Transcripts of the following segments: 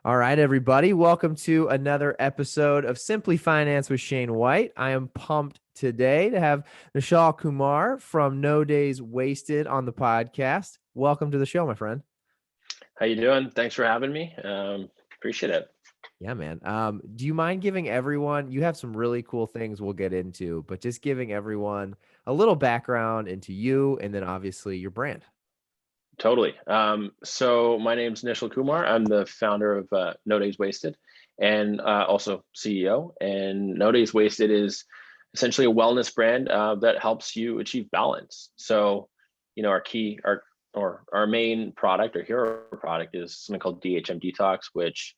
All right, everybody. Welcome to another episode of Simply Finance with Shane White. I am pumped today to have Nishal Kumar from No Days Wasted on the podcast. Welcome to the show, my friend. How you doing? Thanks for having me. Appreciate it. Yeah, man. Do you mind giving everyone, you have some really cool things we'll get into, but just giving everyone a little background into you and then obviously your brand. Totally. So my name's Nishal Kumar. I'm the founder of No Days Wasted and also CEO. And No Days Wasted is essentially a wellness brand that helps you achieve balance. So, our main product or hero product is something called DHM Detox, which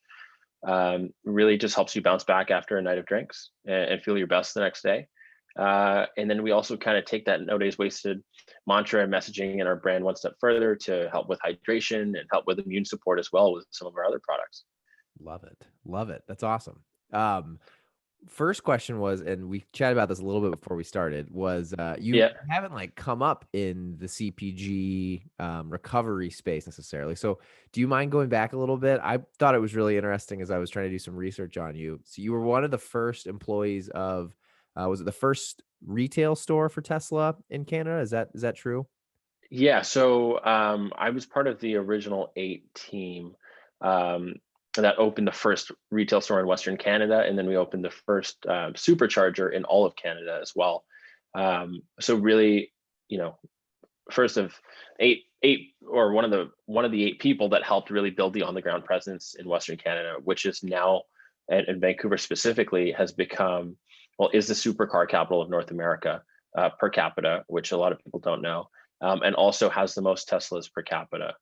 really just helps you bounce back after a night of drinks and feel your best the next day. And then we also kind of take that No Days Wasted mantra and messaging in our brand one step further to help with hydration and help with immune support as well with some of our other products. Love it. Love it. That's awesome. First question was, and we chatted about this a little bit before we started, was you Yeah. haven't like come up in the CPG recovery space necessarily. So do you mind going back a little bit? I thought it was really interesting as I was trying to do some research on you. So you were one of the first employees of, was it the first retail store for Tesla in Canada? Is that true? Yeah. So I was part of the original 8 team um, that opened the first retail store in Western Canada. And then we opened the first supercharger in all of Canada as well. So really, you know, first of eight or one of the 8 people that helped really build the on the ground presence in Western Canada, which is now and Vancouver specifically has become, well, is the supercar capital of North America per capita, which a lot of people don't know, and also has the most Teslas per capita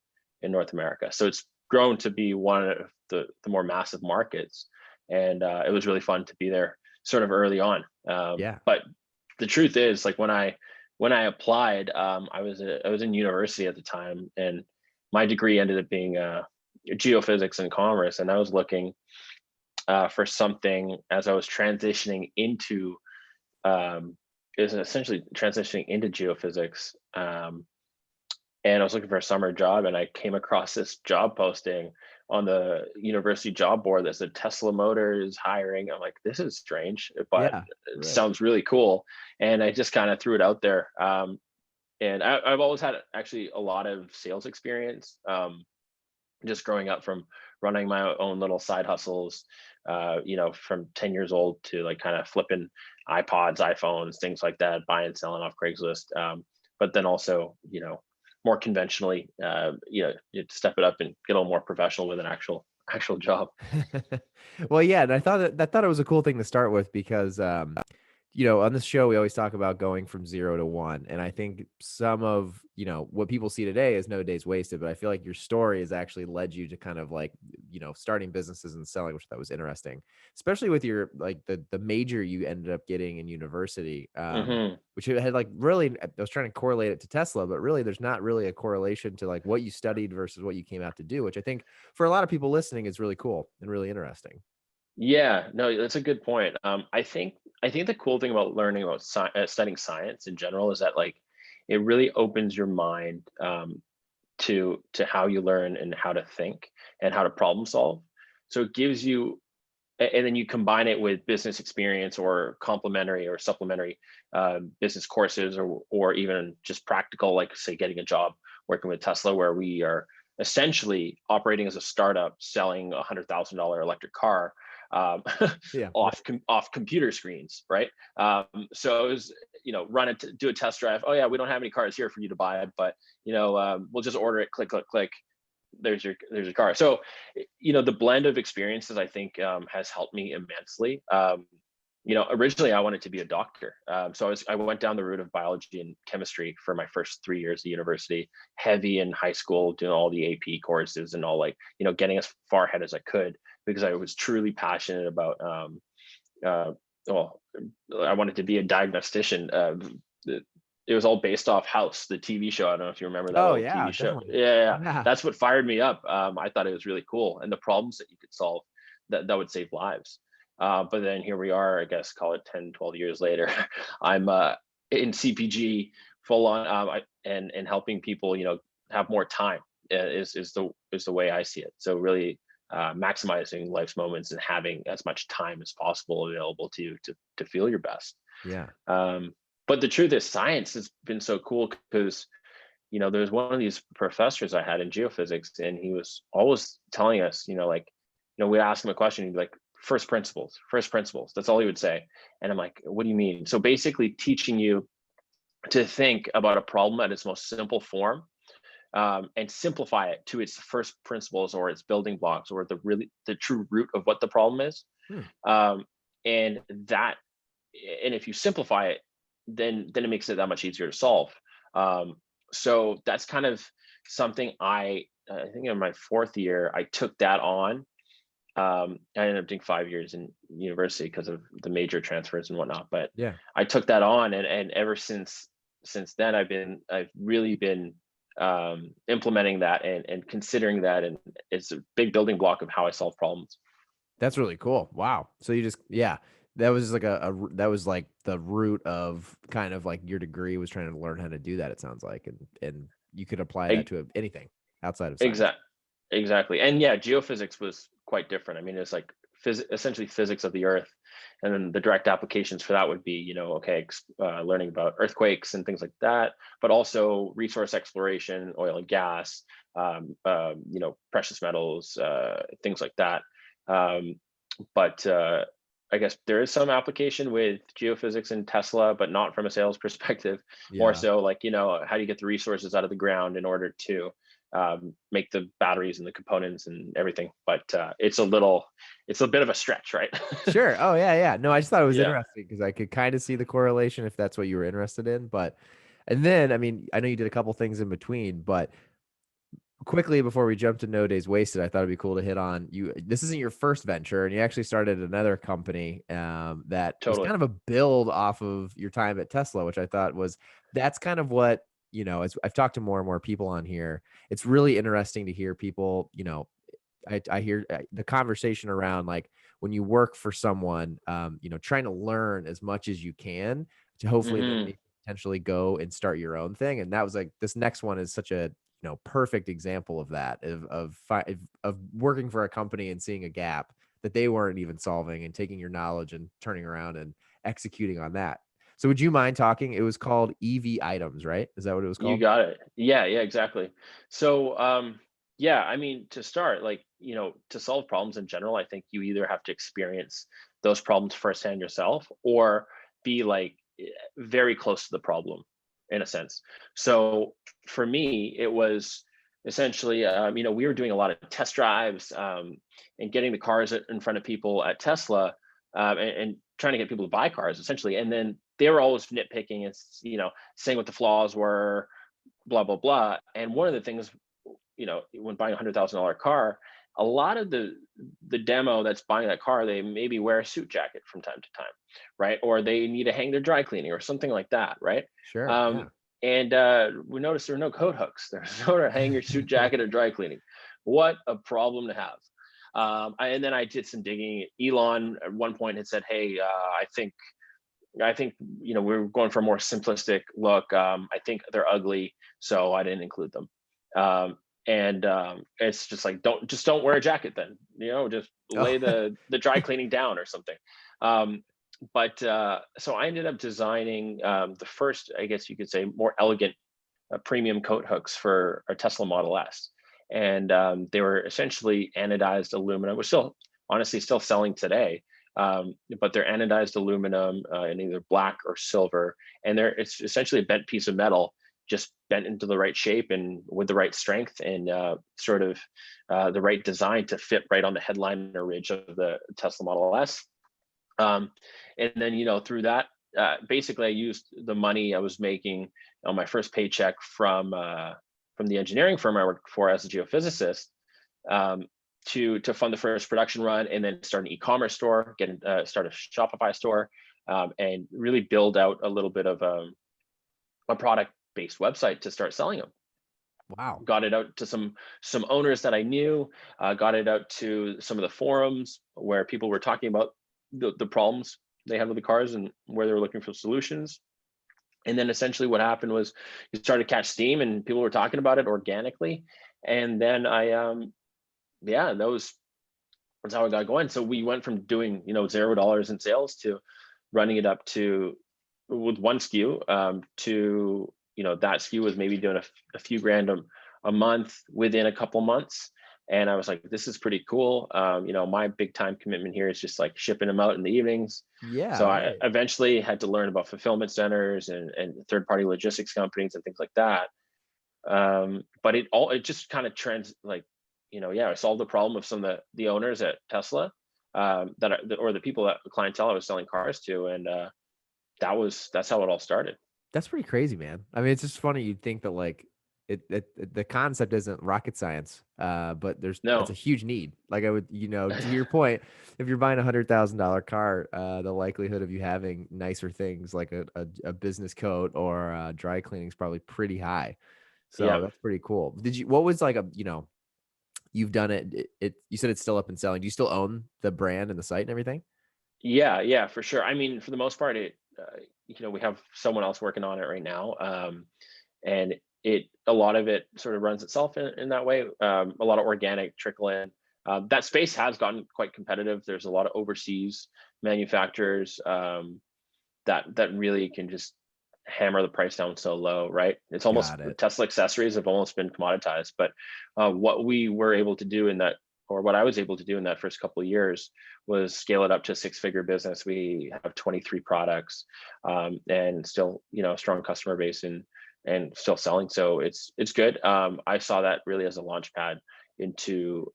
in North America. So it's grown to be one of the more massive markets, and it was really fun to be there sort of early on. Yeah. But the truth is, like when I applied, I was in university at the time, and my degree ended up being geophysics and commerce, and I was looking for something as I was transitioning into is essentially transitioning into geophysics. And I was looking for a summer job, and I came across this job posting on the university job board that said Tesla Motors hiring. I'm like, this is strange, but Yeah. it Right. sounds really cool. And I just kind of threw it out there. And I've always had actually a lot of sales experience, just growing up from running my own little side hustles, from 10 years old to like kind of flipping iPods, iPhones, things like that, buying and selling off Craigslist. But then also, more conventionally, you step it up and get a little more professional with an actual job. Well, yeah, and I thought it was a cool thing to start with because on this show we always talk about going from 0 to 1, and I think some of, what people see today is no days wasted, but I feel like your story has actually led you to kind of like, starting businesses and selling, which that was interesting, especially with your like the major you ended up getting in university, Hmm. which had like really, I was trying to correlate it to Tesla, but really there's not really a correlation to like what you studied versus what you came out to do, which I think for a lot of people listening is really cool and really interesting. Yeah, no, that's a good point. I think the cool thing about learning about studying science in general is that like it really opens your mind to how you learn and how to think and how to problem solve. So it gives you, and then you combine it with business experience or complementary or supplementary business courses, or even just practical, like say getting a job working with Tesla, where we are essentially operating as a startup selling $100,000 electric car um, Yeah. off computer screens, right? So it was, run it, do a test drive. Oh yeah, we don't have any cars here for you to buy, but we'll just order it. Click, click, click. There's your car. So the blend of experiences, I think, has helped me immensely. Originally I wanted to be a doctor, so I went down the route of biology and chemistry for my first 3 years of university, heavy in high school, doing all the AP courses and all, like, getting as far ahead as I could, because I was truly passionate about uh, well, I wanted to be a diagnostician. It was all based off House, the TV show. I don't know if you remember that Oh old yeah, TV show. definitely. Yeah, yeah, yeah. Yeah. That's what fired me up. I thought it was really cool, and the problems that you could solve that would save lives. But then here we are, I guess, call it 10, 12 years later. I'm in CPG full on, and helping people, have more time is the way I see it. So really, maximizing life's moments and having as much time as possible available to you to feel your best. Yeah. But the truth is, science has been so cool because, there's one of these professors I had in geophysics, and he was always telling us, like, we ask him a question, he'd be like, first principles, first principles. That's all he would say. And I'm like, what do you mean? So basically teaching you to think about a problem at its most simple form, and simplify it to its first principles or its building blocks or the true root of what the problem is. Hmm. Um, and that, and if you simplify it, then it makes it that much easier to solve. So that's kind of something I think in my fourth year I took that on. I ended up doing 5 years in university because of the major transfers and whatnot. But Yeah. I took that on, and ever since then, I've really been implementing that and considering that, and it's a big building block of how I solve problems. That's really cool. Wow. So you just, yeah, that was like that was like the root of kind of like your degree was trying to learn how to do that. It sounds like, and you could apply that to anything outside of science. Exactly. And yeah, geophysics was quite different. I mean, it's like essentially physics of the earth. And then the direct applications for that would be, learning about earthquakes and things like that, but also resource exploration, oil and gas, precious metals, things like that. But I guess there is some application with geophysics and Tesla, but not from a sales perspective. More Yeah. so like, how do you get the resources out of the ground in order to make the batteries and the components and everything? But it's a bit of a stretch, right? Sure. Oh yeah, yeah. No, I just thought it was Yeah, interesting because I could kind of see the correlation if that's what you were interested in. But and then I mean, I know you did a couple things in between, but quickly before we jump to No Days Wasted, I thought it'd be cool to hit on you. This isn't your first venture, and you actually started another company that was totally. kind of a build off of your time at Tesla, which I thought was that's kind of what, as I've talked to more and more people on here, it's really interesting to hear people, I hear the conversation around like when you work for someone, trying to learn as much as you can to hopefully then Hmm. maybe potentially go and start your own thing. And that was like this next one is such a perfect example of that of working for a company and seeing a gap that they weren't even solving and taking your knowledge and turning around and executing on that. So would you mind talking? It was called EV Items, right? Is that what it was You called? got it. Yeah, exactly. So, yeah, I mean, to start, like, to solve problems in general, I think you either have to experience those problems firsthand yourself or be like very close to the problem in a sense. So for me, it was essentially, we were doing a lot of test drives, and getting the cars in front of people at Tesla, and trying to get people to buy cars essentially. And then they were always nitpicking and, saying what the flaws were, blah blah blah. And one of the things, when buying $100,000 car, a lot of the demo that's buying that car, they maybe wear a suit jacket from time to time, right? Or they need to hang their dry cleaning or something like that, right? Sure. um, Yeah. and we noticed there were no coat hooks. There's no to hang your suit jacket or dry cleaning. What a problem to have. And then I did some digging. Elon at one point had said, hey, I think we're going for a more simplistic look. I think they're ugly, so I didn't include them. And it's just like don't wear a jacket then. Just Oh, lay the dry cleaning down or something. Um, but so I ended up designing the first, I guess you could say, more elegant premium coat hooks for a Tesla Model S, and they were essentially anodized aluminum. We're still honestly still selling today, but they're anodized aluminum in either black or silver, and it's essentially a bent piece of metal, just bent into the right shape and with the right strength and sort of the right design to fit right on the headliner ridge of the Tesla Model S. And then through that, basically I used the money I was making on my first paycheck from the engineering firm I worked for as a geophysicist, um, to fund the first production run, and then start an e-commerce store, start a Shopify store, and really build out a little bit of a product-based website to start selling them. wow. Got it out to some owners that I knew, got it out to some of the forums where people were talking about the problems they had with the cars and where they were looking for solutions. And then essentially what happened was it started to catch steam and people were talking about it organically. And then I, yeah, That's how it got going. So we went from doing, $0 in sales to running it up to with one SKU, to, that SKU was maybe doing a few grand a month within a couple months. And I was like, this is pretty cool. My big time commitment here is just like shipping them out in the evenings. Yeah, So I right. eventually had to learn about fulfillment centers and third party logistics companies and things like that. But it just kind of I solved the problem of some of the owners at Tesla, or the people that the clientele I was selling cars to, and that's how it all started. That's pretty crazy, man. I mean, it's just funny. You'd think that like the concept isn't rocket science, but it's a No, huge need. Like I would, to your point, if you're buying $100,000 car, the likelihood of you having nicer things like a business coat or dry cleaning is probably pretty high. So yeah, that's pretty cool. What was like you've done you said it's still up and selling. Do you still own the brand and the site and everything? yeah, for sure. I mean, for the most part, we have someone else working on it right now, and a lot of it sort of runs itself in that way. A lot of organic trickle in. That space has gotten quite competitive. There's a lot of overseas manufacturers, that really can just hammer the price down so low, right? It's almost Got it. Tesla accessories have almost been commoditized. But what we were able to do or what I was able to do in that first couple of years was scale it up to a six-figure business. We have 23 products, and still, a strong customer base and still selling. So it's good. I saw that really as a launch pad into,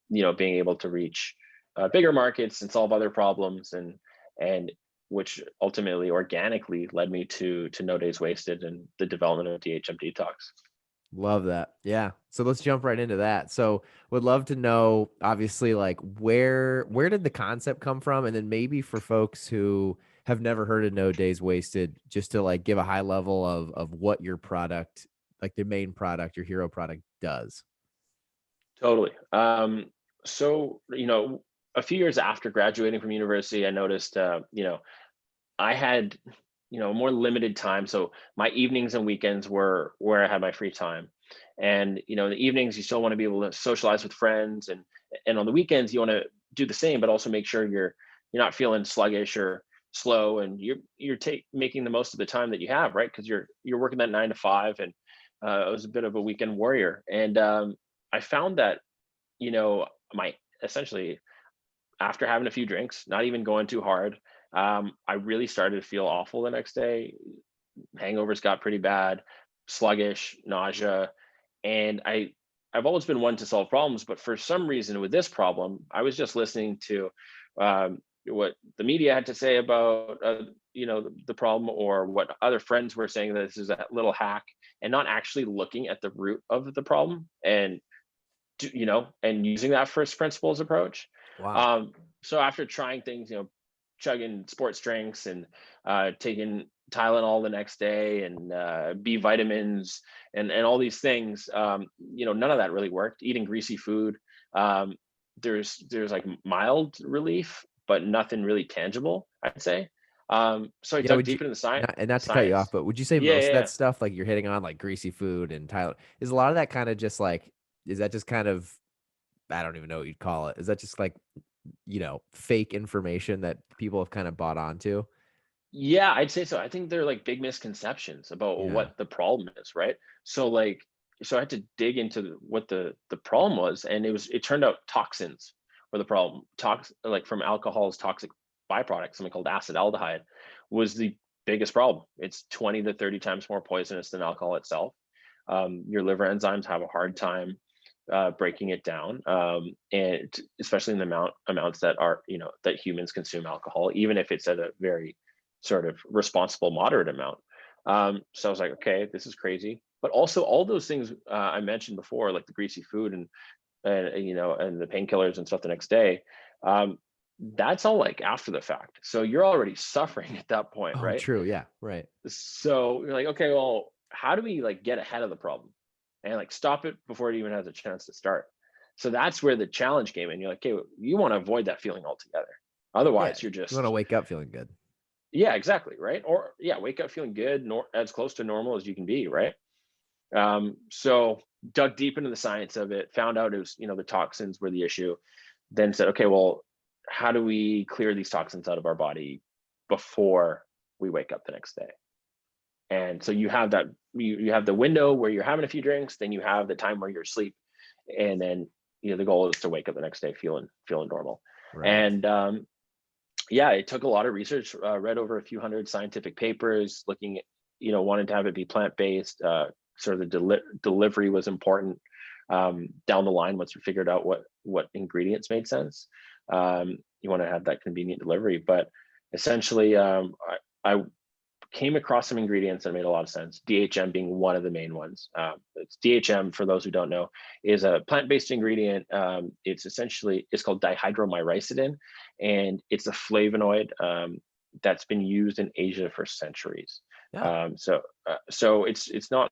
being able to reach bigger markets and solve other problems, and which ultimately organically led me to No Days Wasted and the development of DHM Detox. Love that. Yeah. So let's jump right into that. So would love to know, obviously, like where did the concept come from? And then maybe for folks who have never heard of No Days Wasted, just to like give a high level of what your product, like the main product, your hero product does. Totally. So, a few years after graduating from university, I noticed, I had, more limited time. So my evenings and weekends were where I had my free time. And, in the evenings, you still want to be able to socialize with friends, and on the weekends, you want to do the same, but also make sure you're not feeling sluggish or slow, and you're making the most of the time that you have, right? Because you're working that 9 to 5, and I was a bit of a weekend warrior. And I found that, my essentially, after having a few drinks, not even going too hard, I really started to feel awful the next day. Hangovers got pretty bad, sluggish, nausea, and I've always been one to solve problems, but for some reason with this problem, I was just listening to what the media had to say about the problem, or what other friends were saying that this is a little hack, and not actually looking at the root of the problem, and using that first principles approach. Wow. Um, so after trying things, chugging sports drinks and taking Tylenol the next day, and B vitamins, and all these things, none of that really worked. Eating greasy food, um, there's like mild relief, but nothing really tangible, I'd say. So I Yeah, dug would you deep into the science. not to cut you off, but would you say Yeah, most yeah, of that yeah. stuff like you're hitting on like greasy food and Tyler is a lot of that kind of just like is that just kind of I don't even know what you'd call it. Is that just like, fake information that people have kind of bought onto? Yeah, I'd say so. I think they're like big misconceptions about Yeah. what the problem is, right? So like, so I had to dig into what the problem was, and it turned out toxins were the problem. Like from alcohol's toxic byproduct, something called acetaldehyde, was the biggest problem. It's 20 to 30 times more poisonous than alcohol itself. Your liver enzymes have a hard time breaking it down, and especially in the amounts that are that humans consume alcohol, even if it's at a very sort of responsible, moderate amount. So I was like, okay, this is crazy. But also all those things I mentioned before, like the greasy food and the painkillers and stuff the next day, um, that's all like after the fact. So you're already suffering at that point, Oh, right? true. Yeah. Right. So you're like, okay, well, how do we like get ahead of the problem and like stop it before it even has a chance to start? So that's where the challenge came in. You're like, okay, you want to avoid that feeling altogether. Yeah. Otherwise, you're You want to just wake up feeling good. yeah, exactly, right? Or yeah, wake up feeling good, as close to normal as you can be, right? So dug deep into the science of it, found out it was, the toxins were the issue. then said, okay, well, how do we clear these toxins out of our body before we wake up the next day? And so you have that, you have the window where you're having a few drinks, then you have the time where you're asleep, and then the goal is to wake up the next day feeling normal. Right. And yeah, it took a lot of research. Read over a few hundred scientific papers, looking at, wanted to have it be plant-based. Sort of the delivery was important. Down the line, once we figured out what ingredients made sense, you want to have that convenient delivery. But essentially, I came across some ingredients that made a lot of sense. DHM being one of the main ones. It's DHM, for those who don't know, is a plant-based ingredient. It's called dihydromyricidin, and it's a flavonoid that's been used in Asia for centuries. Yeah. So it's not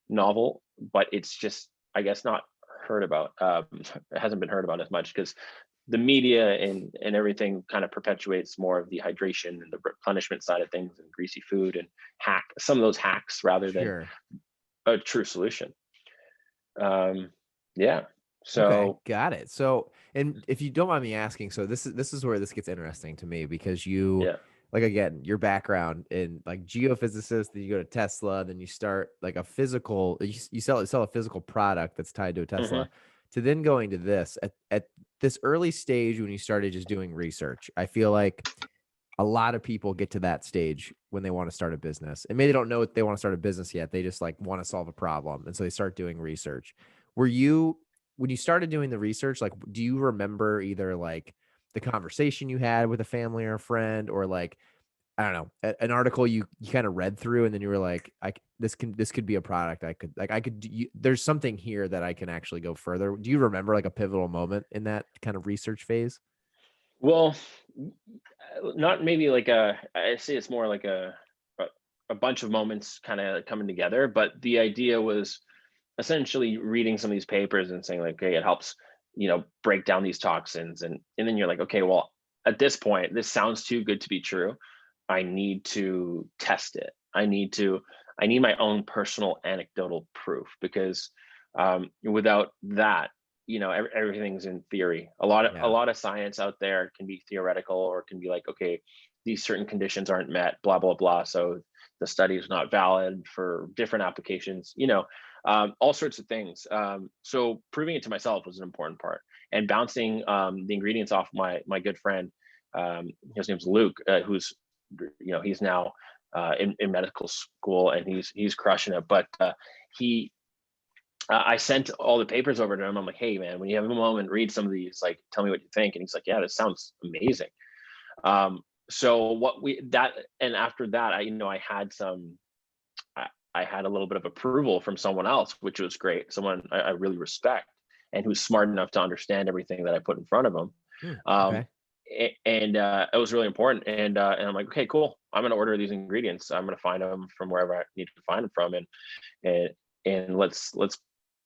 novel, but it's just, I guess, not heard about. It hasn't been heard about as much because the media and everything kind of perpetuates more of the hydration and the replenishment side of things and greasy food and some of those hacks rather than Sure. a true solution. Yeah. Okay, So got it. So, and if you don't mind me asking, so this is where this gets interesting to me because you, yeah. like, again, your background in like geophysicist, then you go to Tesla, then you start like a physical, you sell a physical product that's tied to a hmm Tesla, to then going to this at this early stage when you started just doing research. I feel like a lot of people get to that stage when they want to start a business, and maybe they don't know if they want to start a business yet. They just like want to solve a problem, and so they start doing research. Were you when you started doing the research, like, do you remember either like the conversation you had with a family or a friend, or like, I don't know, an article you kind of read through, and then you were like, this could be a product I could there's something here that I can actually go further. Do you remember like a pivotal moment in that kind of research phase? Well, not maybe like I say it's more like a bunch of moments kind of coming together, but the idea was essentially reading some of these papers and saying like, okay, it helps, break down these toxins, and then you're like, okay, well, at this point, this sounds too good to be true. I need to test it. I need my own personal anecdotal proof, because without that, everything's in theory. A Yeah. lot of science out there can be theoretical, or can be like, okay, these certain conditions aren't met, blah blah blah, so the study is not valid for different applications, all sorts of things. So proving it to myself was an important part, and bouncing the ingredients off my good friend. His name's Luke, who's, he's now in medical school, and he's crushing it. But he I sent all the papers over to him. I'm like, hey man, when you have a moment, read some of these, like, tell me what you think. And he's like, yeah, this sounds amazing. So what we that and after that, I had I had a little bit of approval from someone else, which was great. Someone I really respect, and who's smart enough to understand everything that I put in front of him. Um, Okay. and it was really important. And I'm like, okay, cool. I'm going to order these ingredients. I'm going to find them from wherever I need to find them from, and and let's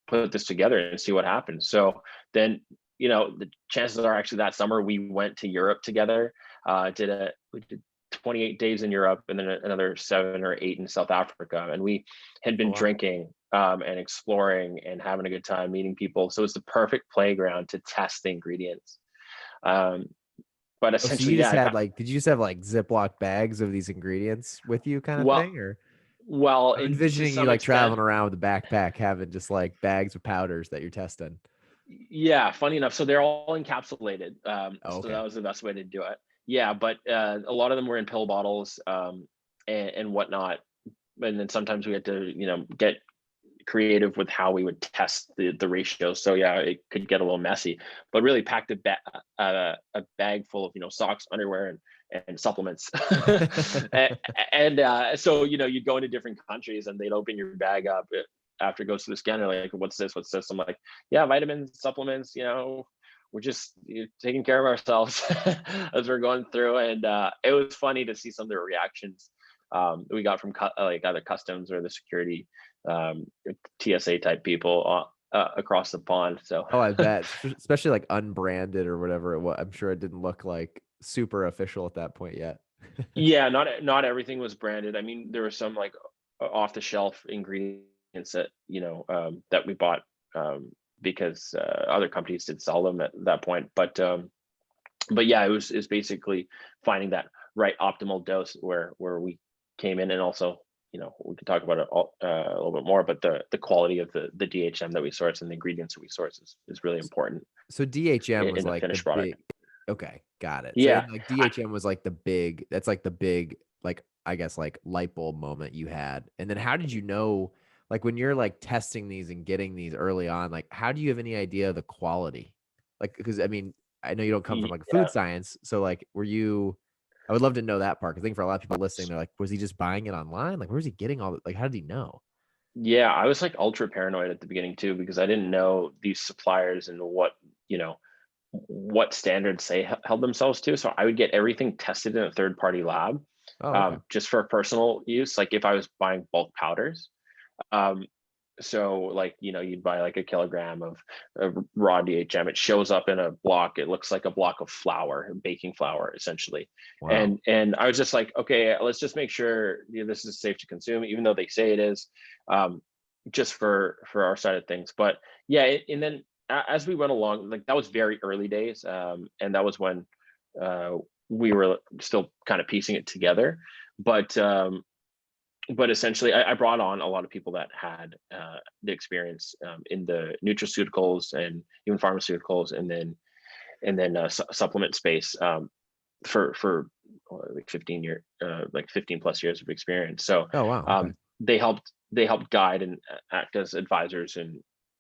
put this together and see what happens. So then, the chances are, actually, that summer we went to Europe together. We did 28 days in Europe, and then another 7 or 8 in South Africa. And we had Oh been wow. drinking and exploring and having a good time, meeting people. So it's the perfect playground to test the ingredients. Um, but Oh, so you essentially, just yeah, had like, did you just have like Ziploc bags of these ingredients with you kind of well, thing? Or I'm to envisioning you some like extent. traveling around with a backpack, having just like bags of powders that you're testing. Yeah, funny enough. So they're all encapsulated. Oh, So okay. that was the best way to do it. Yeah, but a lot of them were in pill bottles, and whatnot. And then sometimes we had to, get creative with how we would test the ratio. So yeah, it could get a little messy, but really packed a bag full of, socks, underwear, and supplements. And so, you'd go into different countries, and they'd open your bag up after it goes through the scanner, like, what's this? What's this? I'm like, yeah, vitamins, supplements. We're just taking care of ourselves as we're going through. And it was funny to see some of the reactions we got from like either customs or the security, um, TSA type people across the pond. So Oh, I bet. Especially like unbranded or whatever it was. I'm sure it didn't look like super official at that point yet. yeah, not everything was branded. I mean, there were some like off the shelf ingredients that that we bought, because other companies did sell them at that point. But yeah, it was basically finding that right optimal dose where we came in, and also, we can talk about it all, a little bit more, but the quality of the DHM that we source and the ingredients that we source is really important So DHM was in the like the finished product. big, okay, got it. So Yeah, then like DHM was like the big, that's like the big, like, I guess like light bulb moment you had. And then how did you know, like when you're like testing these and getting these early on, like how do you have any idea of the quality? Like, because I mean, I know you don't come from like a yeah. food science. So like, I would love to know that part. Cause I think for a lot of people listening, they're like, was he just buying it online? Like, where was he getting all like, how did he know? Yeah, I was like ultra paranoid at the beginning too, because I didn't know these suppliers and what standards they held themselves to. So I would get everything tested in a third party lab, Oh, okay. just for personal use. Like if I was buying bulk powders, um, so like, you'd buy like a kilogram of raw DHM. It shows up in a block. It looks like a block of flour, baking flour, essentially. Wow. And I was just like, okay, let's just make sure this is safe to consume, even though they say it is, just for our side of things. But yeah, and then as we went along, like that was very early days, and that was when uh, we were still kind of piecing it together. But essentially, I brought on a lot of people that had the experience in the nutraceuticals and even pharmaceuticals, and then supplement space, for like 15 plus years of experience. So Oh, wow. Okay. they helped guide and act as advisors,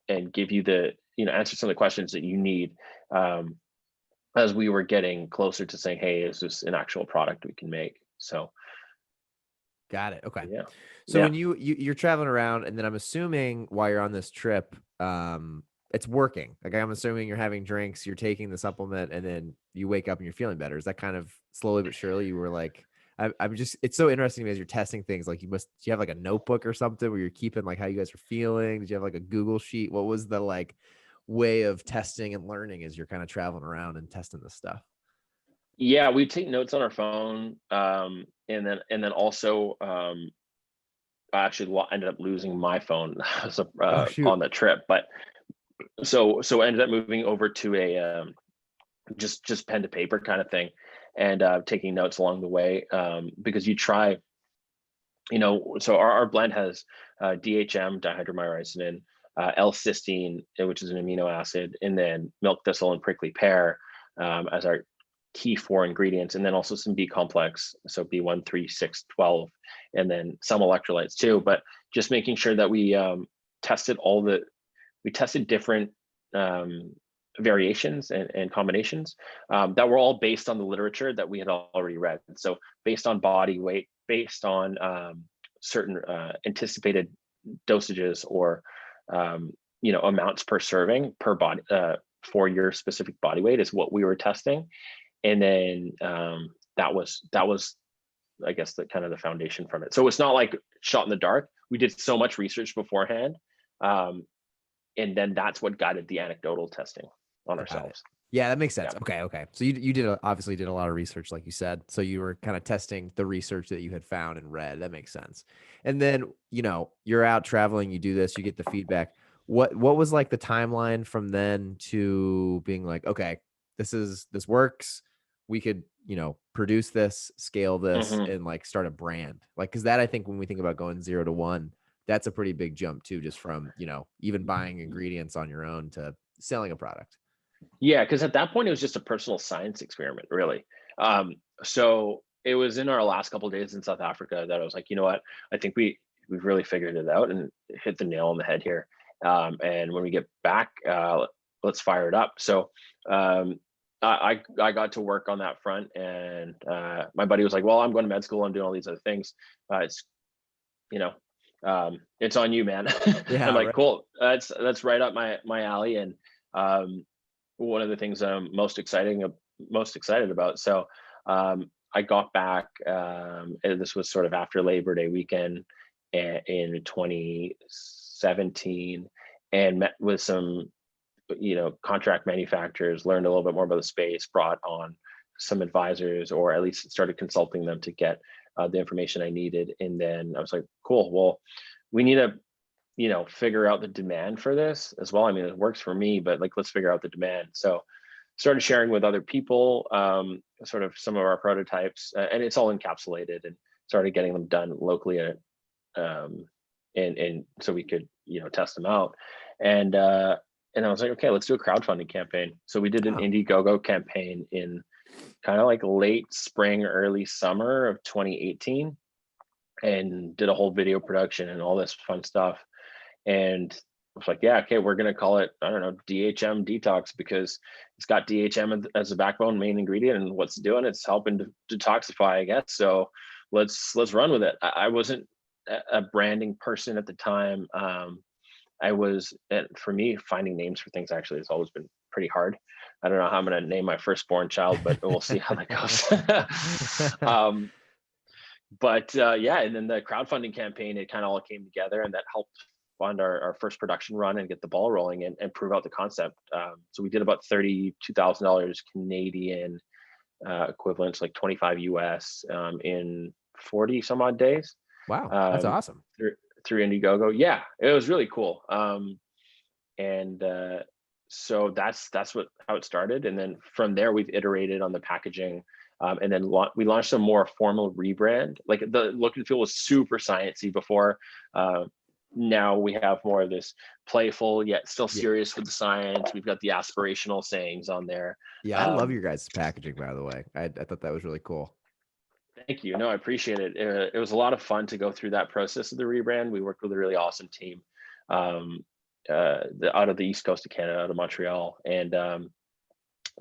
and give you the answer some of the questions that you need, as we were getting closer to saying, hey, is this an actual product we can make? So Got it. Okay. yeah, So yeah. when you're traveling around, and then I'm assuming while you're on this trip, it's working. Like I'm assuming you're having drinks, you're taking the supplement, and then you wake up and you're feeling better. Is that kind of slowly but surely you were like, I'm just, it's so interesting to me as you're testing things. Like do you have like a notebook or something where you're keeping like how you guys are feeling? Did you have like a Google sheet? What was the like way of testing and learning as you're kind of traveling around and testing this stuff? Yeah, we take notes on our phone, and then also, I actually ended up losing my phone so, Oh shoot. on the trip. But so I ended up moving over to a, just pen to paper kind of thing, and taking notes along the way, because you try, so our blend has DHM, dihydromycin, L-cysteine, which is an amino acid, and then milk thistle and prickly pear, as our key four ingredients, and then also some B complex, so B1, 3, 6, 12, and then some electrolytes too. But just making sure that tested we tested different, variations and combinations, that were all based on the literature that we had already read. So based on body weight, based on certain anticipated dosages, or amounts per serving per body, for your specific body weight, is what we were testing. And then that was I guess the kind of the foundation from it. So it's not like shot in the dark. We did so much research beforehand, um, and then that's what guided the anecdotal testing on Got it. ourselves. Yeah, that makes sense. Yeah. Okay, okay. So you obviously did a lot of research, like you said. So you were kind of testing the research that you had found and read. That makes sense. And then you're out traveling. You do this. You get the feedback. What was like the timeline from then to being like, okay, this works. We could produce this, scale this, hmm and like start a brand. Like because that I think when we think about going 0 to 1, that's a pretty big jump too, just from even buying ingredients on your own to selling a product. Yeah, because at that point it was just a personal science experiment, really. So it was in our last couple of days in South Africa that I was like, you know what, I think we've really figured it out and hit the nail on the head here. And when we get back, let's fire it up. So um, I got to work on that front, and my buddy was like, well, I'm going to med school. I'm doing all these other things. It's you know, it's on you, man. I'm Yeah, like, right. cool. That's right up my alley, and um, one of the things I'm most excited about. So I got back, and this was sort of after Labor Day weekend, in 2017, and met with some contract manufacturers, learned a little bit more about the space, brought on some advisors, or at least started consulting them to get the information I needed. And then I was like, cool, well, we need a figure out the demand for this as well. I mean, it works for me, but like, let's figure out the demand. So started sharing with other people, sort of some of our prototypes, and it's all encapsulated, and started getting them done locally, um, and so we could, test them out. And I was like, okay, let's do a crowdfunding campaign. So we did an Oh, Indiegogo campaign in kind of like late spring, early summer of 2018, and did a whole video production and all this fun stuff. And I was like, yeah, okay, we're gonna call it, I don't know, DHM Detox, because it's got DHM as a backbone main ingredient, and what's it doing? It's helping to detoxify, I guess. So let's run with it. I wasn't a branding person at the time. I was, and for me, finding names for things actually has always been pretty hard. I don't know how I'm gonna name my firstborn child, but we'll see how that goes. But yeah, and then the crowdfunding campaign, it kind of all came together, and that helped fund our first production run and get the ball rolling, and prove out the concept. So we did about $32,000 Canadian, equivalent to like 25 US, in 40 some odd days, wow, that's um, awesome. through Indiegogo. Yeah, it was really cool. And so that's how it started, and then from there we've iterated on the packaging, and then we launched a more formal rebrand. Like, the look and feel was super sciencey before. Uh, Now we have more of this playful yet still Yeah, serious with the science. We've got the aspirational sayings on there. yeah, I love Um, your guys' packaging, by the way. I thought that was really cool. Thank you. No, I appreciate it. It was a lot of fun to go through that process of the rebrand. We worked with a really awesome team, um, out of the East Coast of Canada, out of Montreal, and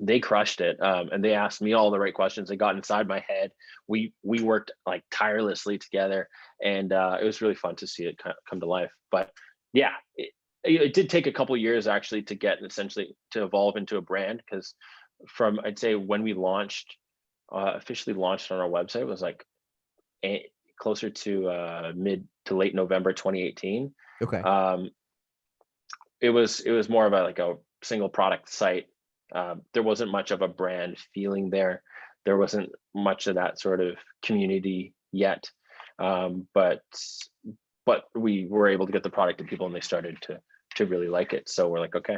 they crushed it. And they asked me all the right questions. They got inside my head. We worked like tirelessly together, and it was really fun to see it come to life. But yeah, it did take a couple years actually to get essentially to evolve into a brand, because from, I'd say, when we launched, officially launched on our website, was like closer to mid to late November 2018. Okay. Um, it was more of a single product site. There wasn't much of a brand feeling there. There wasn't much of that sort of community yet. But we were able to get the product to people, and they started to really like it. So we're like, okay,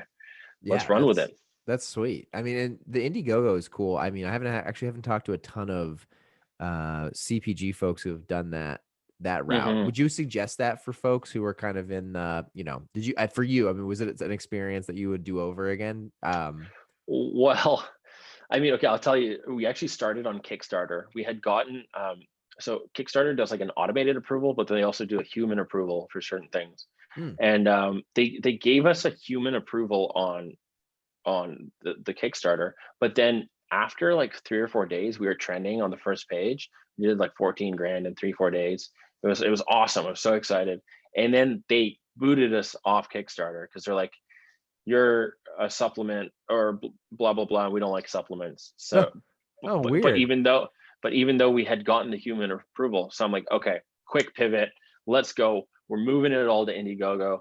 let's Yeah, run with it. that's sweet. I mean, and the Indiegogo is cool. I mean, I actually haven't talked to a ton of CPG folks who have done that route. Hmm. Would you suggest that for folks who are kind of in did you for you, I mean, was it an experience that you would do over again? Well, I mean, okay, I'll tell you, we actually started on Kickstarter. We had gotten, so Kickstarter does like an automated approval, but they also do a human approval for certain things. Hmm, And they gave us a human approval on the Kickstarter, but then after like 3 or 4 days, we were trending on the first page. We did like 14 grand in 3 4 days. It was awesome. I was so excited. And then they booted us off Kickstarter because they're like, you're a supplement or blah blah blah. We don't like supplements. oh, So, oh, but but weird. even though but even though we had gotten the human approval, so I'm like, okay, quick pivot, let's go. We're moving it all to Indiegogo.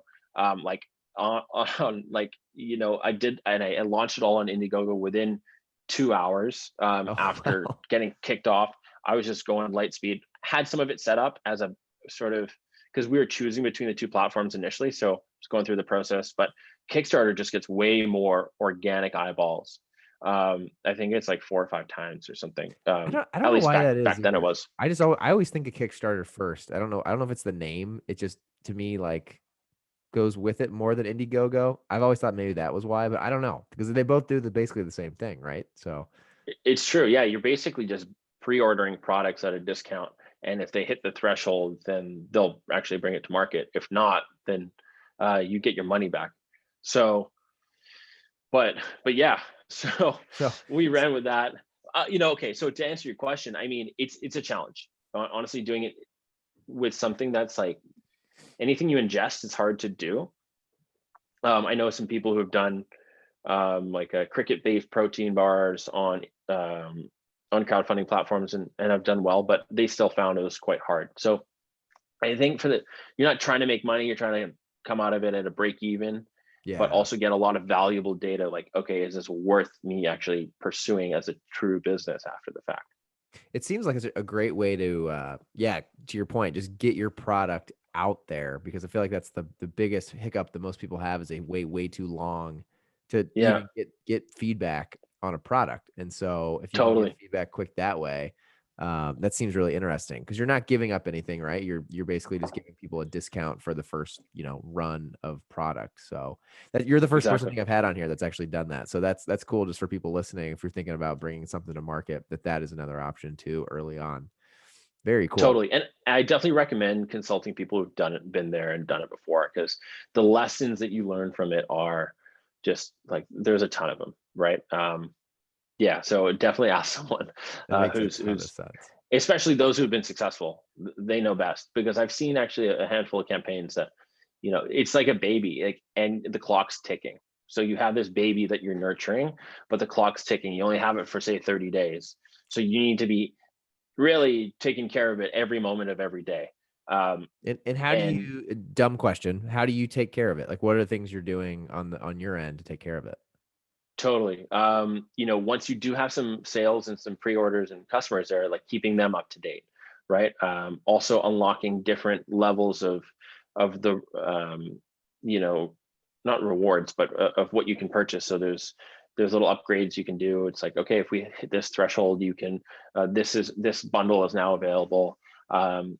Like on like, I did, and I launched it all on Indiegogo within 2 hours, Oh, after wow. getting kicked off. I was just going light speed. Had some of it set up as a sort of, because we were choosing between the two platforms initially, so just going through the process. But Kickstarter just gets way more organic eyeballs. I think it's like 4 or 5 times or something. I don't At know least why back that is back then it either. was. I always think of Kickstarter first. I don't know if it's the name. It just, to me, like, goes with it more than Indiegogo. I've always thought maybe that was why, but I don't know, because they both do basically the same thing, right? So It's true. Yeah, you're basically just pre-ordering products at a discount, and if they hit the threshold, then they'll actually bring it to market. If not, then you get your money back. So, but but yeah, so so we ran with that. Okay. So to answer your question, I mean, it's a challenge. Honestly, doing it with something that's like anything you ingest, it's hard to do. I know some people who have done, like cricket-based protein bars on crowdfunding platforms, and have done well, but they still found it was quite hard. So I think you're not trying to make money, you're trying to come out of it at a break even, but yeah, also get a lot of valuable data. Like, okay, is this worth me actually pursuing as a true business after the fact? it seems like it's a great way to, yeah, to your point, just get your product out there? Because I feel like that's the biggest hiccup that most people have, is they wait way too long to Yeah, even get feedback on a product. And so if you can get totally. feedback quick that way, that seems really interesting, because you're not giving up anything, right? You're basically just giving people a discount for the first, run of product. So that you're the first person I Exactly. think I've had on here that's actually done that. So that's cool, just for people listening. If you're thinking about bringing something to market, that is another option too early on. Very cool. Totally. And I definitely recommend consulting people who've done it, been there and done it before, because the lessons that you learn from it are just like, there's a ton of them, right? Yeah. So definitely ask someone That makes a ton of who's, sense. especially those who've been successful. They know best, because I've seen actually a handful of campaigns that, it's like a baby, like, and the clock's ticking. So you have this baby that you're nurturing, but the clock's ticking. You only have it for, say, 30 days. So you need to be really taking care of it every moment of every day. Um, And how do and you, dumb question, how do you take care of it? Like, what are the things you're doing on your end to take care of it? totally, once you do have some sales and some pre-orders and customers there, like keeping them up to date, right? Also unlocking different levels of the, you know, not rewards, but of what you can purchase. So there's little upgrades you can do. It's like, okay, if we hit this threshold, you can, this bundle is now available. Um,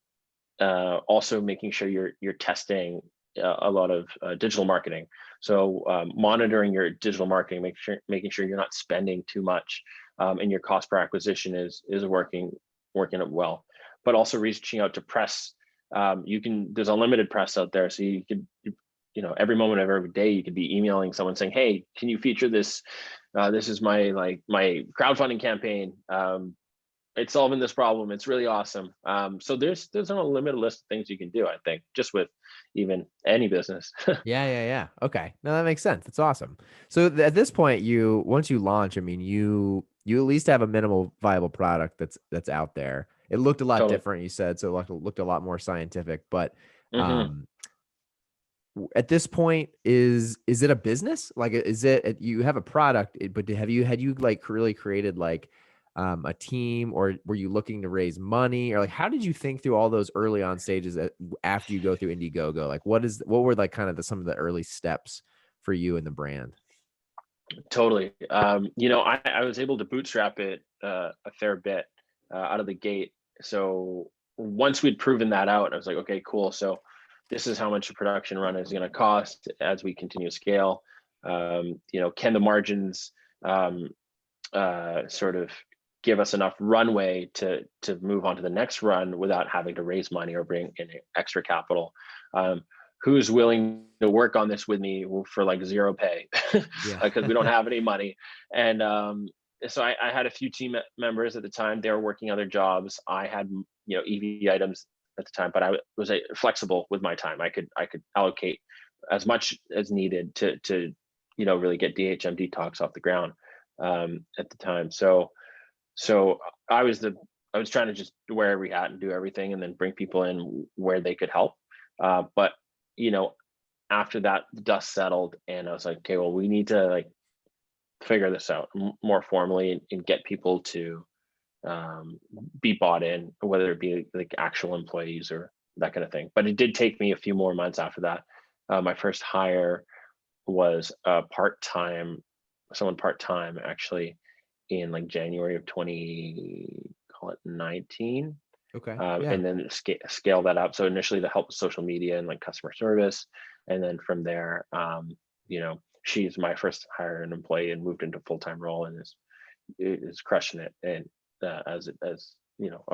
Also making sure you're testing a lot of digital marketing. So monitoring your digital marketing, making sure you're not spending too much, and your cost per acquisition is working it well. But also reaching out to press. There's unlimited press out there, so you could, every moment of every day you could be emailing someone saying, hey, can you feature this? This is my crowdfunding campaign. It's solving this problem. It's really awesome. So there's an unlimited list of things you can do, I think, just with even any business. Yeah, yeah, yeah. Okay. No, that makes sense. It's awesome. So at this point, once you launch, I mean, you at least have a minimal viable product that's out there. It looked a lot Totally. different, you said, so it looked a lot more scientific. But Hmm. um, at this point, is it a business? Like, is it, you have a product, but had you like really created like a team, or were you looking to raise money, or like how did you think through all those early on stages after you go through Indiegogo? Like, what were like kind of some of the early steps for you and the brand? Totally. I was able to bootstrap it a fair bit out of the gate. So once we'd proven that out, I was like, okay, cool. So this is how much a production run is going to cost as we continue to scale. Can the margins um, sort of give us enough runway to move on to the next run without having to raise money or bring in extra capital? Um, who's willing to work on this with me for like zero pay, Yeah. because we don't have any money? And so I had a few team members at the time. They were working other jobs. I had, EV items at the time, but I was flexible with my time. I could allocate as much as needed to really get DHM Detox off the ground at the time. So I was I was trying to just wear every hat and do everything, and then bring people in where they could help. But you know, after that, the dust settled, and I was like, okay, well, we need to like figure this out more formally, and get people to be bought in, whether it be like actual employees or that kind of thing. But it did take me a few more months after that. My first hire was someone part time actually, in like January of 2019, Okay. Yeah. and then scale that up. So initially to help with social media and like customer service, and then from there, she's my first hire an employee and moved into a full time role, and is crushing it, and as a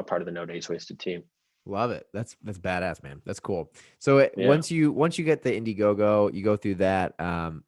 part of the No Days Wasted team. Love it. That's badass, man. That's cool. So Yeah, once you get the Indiegogo, you go through that.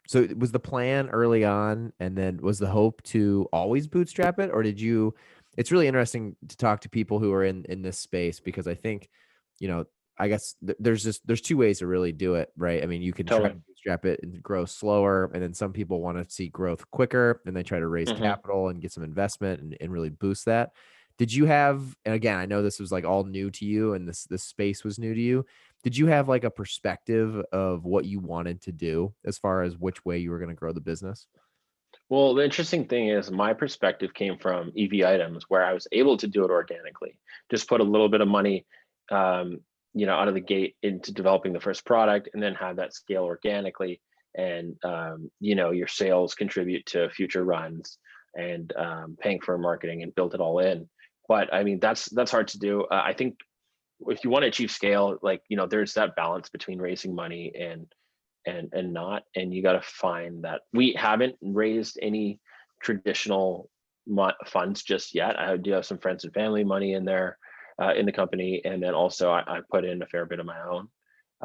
So was the plan early on, and then was the hope to always bootstrap it, or did you? It's really interesting to talk to people who are in this space, because I think, you know, I guess there's two ways to really do it, right? I mean, you can try to totally. bootstrap it and grow slower, and then some people want to see growth quicker, and they try to raise Hmm. capital and get some investment and really boost that. Did you have, and again, I know this was like all new to you, and this space was new to you. Did you have like a perspective of what you wanted to do as far as which way you were going to grow the business? Well, the interesting thing is my perspective came from EV items, where I was able to do it organically. Just put a little bit of money, um, out of the gate into developing the first product, and then have that scale organically, and your sales contribute to future runs, and paying for marketing and build it all in. But I mean, that's hard to do. I think if you want to achieve scale, like, there's that balance between raising money and not, and you got to find that. We haven't raised any traditional funds just yet. I do have some friends and family money in there, in the company, and then also I put in a fair bit of my own,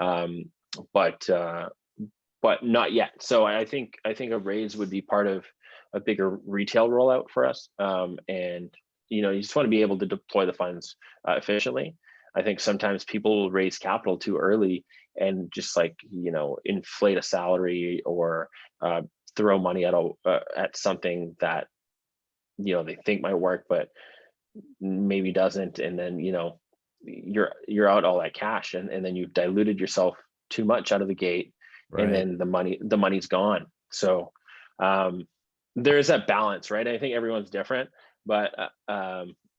um, but not yet. So I think a raise would be part of a bigger retail rollout for us, and you just want to be able to deploy the funds efficiently. I think sometimes people will raise capital too early and just like inflate a salary, or throw money at something that they think might work but maybe doesn't, and then you're out all that cash, and then you've diluted yourself too much out of the gate, and Right. then the money's gone. So there is that balance, right? I think everyone's different, but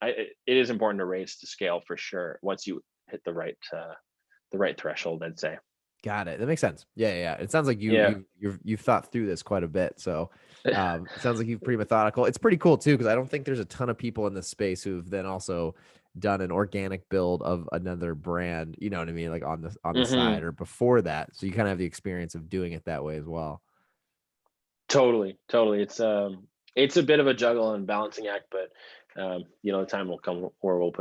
it is important to raise to scale for sure once you hit the right threshold, I'd say. Got it. That makes sense. Yeah, yeah, yeah. It sounds like Yeah. you've thought through this quite a bit. So, it sounds like you've pretty methodical. It's pretty cool too, because I don't think there's a ton of people in this space who've then also done an organic build of another brand. You know what I mean? Like on the Hmm. side or before that. So you kind of have the experience of doing it that way as well. Totally. It's a bit of a juggle and balancing act, but the time will come where we'll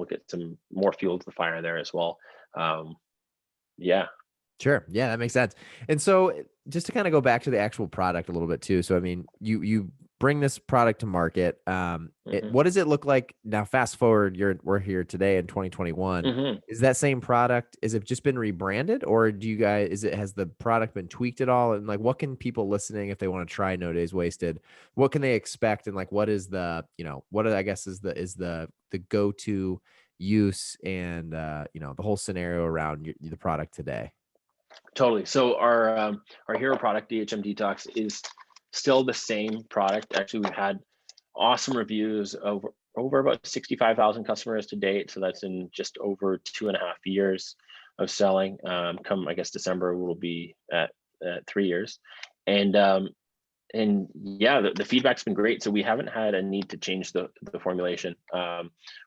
get some more fuel to the fire there as well. Um, yeah. Sure. Yeah, that makes sense. And so just to kind of go back to the actual product a little bit too. So I mean, you bring this product to market. Hmm. What does it look like now? Fast forward, we're here today in 2021. Hmm. Is that same product? Is it just been rebranded, or do you guys? Has the product been tweaked at all? And like, what can people listening, if they want to try No Days Wasted, what can they expect? And like, what is the I guess is the go to use, and the whole scenario around the product today. Totally. So our hero product, DHM Detox, is still the same product. Actually, we've had awesome reviews over about 65,000 customers to date. So that's in just over 2.5 years of selling. Come, I guess, December will be at 3 years, and yeah, the feedback's been great. So we haven't had a need to change the formulation.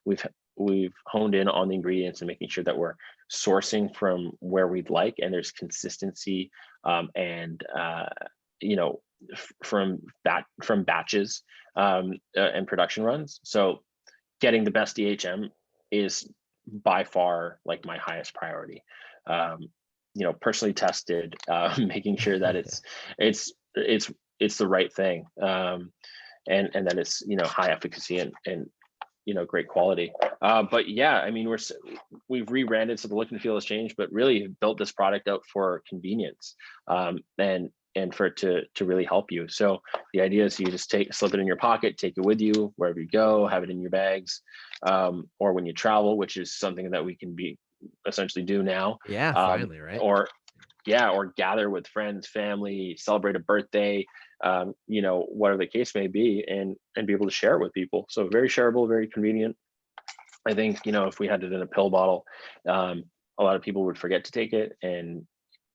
We've we've honed in on the ingredients and making sure that we're sourcing from where we'd like, and there's consistency, and you know from batches, and production runs. So getting the best DHM is by far like my highest priority. Um, personally tested, making sure that it's it's it's the right thing, and that it's high efficacy and great quality. But yeah, I mean we've rebranded, so the look and feel has changed, but really built this product out for convenience, and for it to really help you. So the idea is you just slip it in your pocket, take it with you wherever you go, have it in your bags, or when you travel, which is something that we can be essentially do now, Yeah, um, finally, right? or yeah, or gather with friends, family, celebrate a birthday, whatever the case may be, and be able to share it with people. So very shareable, very convenient. I think if we had it in a pill bottle, um, a lot of people would forget to take it, and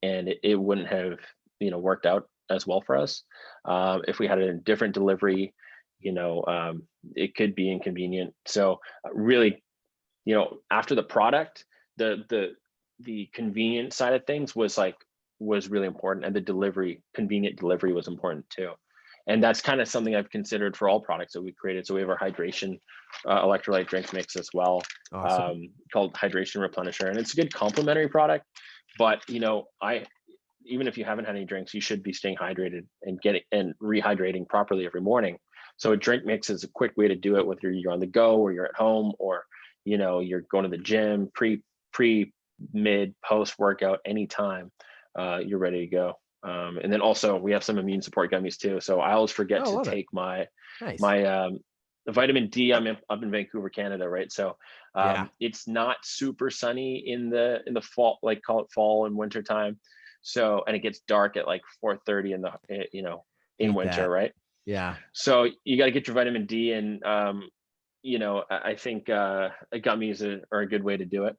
it wouldn't have worked out as well for us. If we had it in different delivery, it could be inconvenient. So really, after the product, the convenient side of things was really important, and the convenient delivery was important too. And that's kind of something I've considered for all products that we created. So we have our hydration electrolyte drink mix as well, Awesome. called Hydration Replenisher, and it's a good complementary product. But I even if you haven't had any drinks, you should be staying hydrated and getting and rehydrating properly every morning. So a drink mix is a quick way to do it, whether you're on the go or you're at home, or you're going to the gym, pre mid post workout, anytime you're ready to go. And then also we have some immune support gummies too. So I always forget Oh, to love it. take my Nice. my vitamin D. Up in Vancouver, Canada, right? So Yeah. it's not super sunny in the fall, like call it fall and winter time. So, and it gets dark at like 4:30 in the in Hate winter, that. right? Yeah. So you got to get your vitamin D, and I think gummies are a good way to do it.